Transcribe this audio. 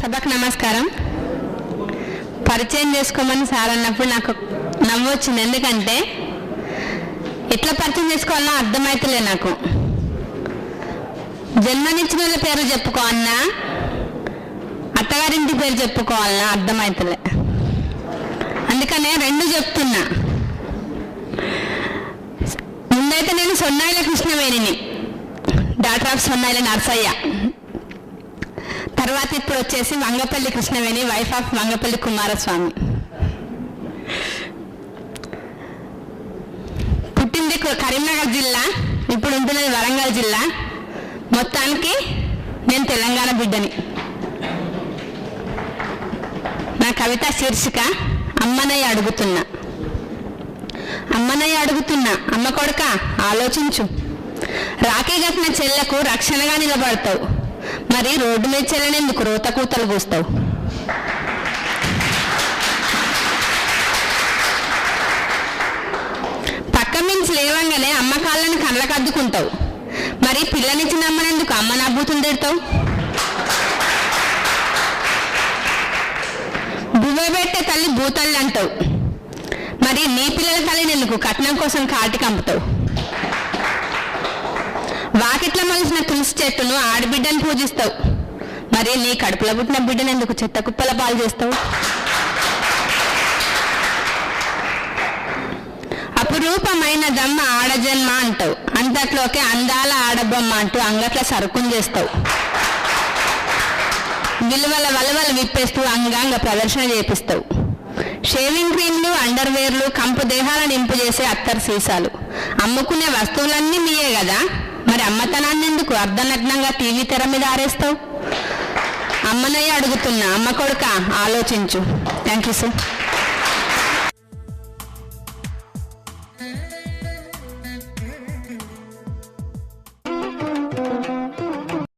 సభకు నమస్కారం. పరిచయం చేసుకోమని సార్ అన్నప్పుడు నాకు నవ్వు వచ్చింది. ఎందుకంటే ఎట్లా పరిచయం చేసుకోవాలన్నా అర్థమవుతలే నాకు. జన్మనిచ్చిన వాళ్ళ పేరు చెప్పుకోవాలన్నా, అత్తగారింటి పేరు చెప్పుకోవాలన్నా అర్థమవుతలే. అందుకనే రెండు చెప్తున్నా. ముందైతే నేను సొన్నాయిల కృష్ణవేణిని, డాక్టర్ ఆఫ్ సొన్నాయిల నర్సయ్య. తర్వాత ఇప్పుడు వచ్చేసి వంగపల్లి కృష్ణవేణి, వైఫ్ ఆఫ్ వంగపల్లి కుమారస్వామి. పుట్టింది కరీంనగర్ జిల్లా, ఇప్పుడు ఉంటున్నది వరంగల్ జిల్లా. మొత్తానికి నేను తెలంగాణ బిడ్డని. నా కవిత శీర్షిక అమ్మనయ్య అడుగుతున్నా. అమ్మనయ్య అడుగుతున్నా, అమ్మ కొడుక ఆలోచించు. రాఖీ కట్టిన చెల్లకు రక్షణగా నిలబడతావు, మరి రోడ్డు మీద చెల్లెనెందుకు రోత కూతలు కూస్తావు? పక్క మించి లేవంగానే అమ్మ కాళ్ళని కళ్ళకు అద్దుకుంటావు, మరి పిల్లనిచ్చిన అమ్మనెందుకు అమ్మ నవ్వుతుంది తిడతావు? బువ్వ పెట్టే తల్లి భూతల్లి అంటావు, మరి నీ పిల్లల తల్లిని ఎందుకు కట్నం కోసం కాటి కంపుతావు? వాకిట్ల మలిసిన తులసి చెట్టును ఆడబిడ్డను పూజిస్తావు, మరి నీ కడుపులో పుట్టిన బిడ్డను ఎందుకు చెత్త కుప్పల పాలు చేస్తావు? అపురూపమైన దమ్మ ఆడజన్మ అంటావు, అంతట్లోకి అందాల ఆడబొమ్మ అంటూ అంగట్ల సరుకుని చేస్తావు. విలువల వలవలు విప్పేస్తూ అంగాంగ ప్రదర్శన చేపిస్తావు. షేవింగ్ క్రీమ్లు, అండర్వేర్లు, కంపు దేహాలను నింపు చేసే అత్తరు సీసాలు, అమ్ముకునే వస్తువులన్నీ మీయే కదా, మరి అమ్మతనాన్ని ఎందుకు అర్ధనగ్నంగా టీవీ తెర మీద ఆరేస్తావు? అమ్మనయ్య అడుగుతున్నా, అమ్మ కొడుక ఆలోచించు. Thank you sir.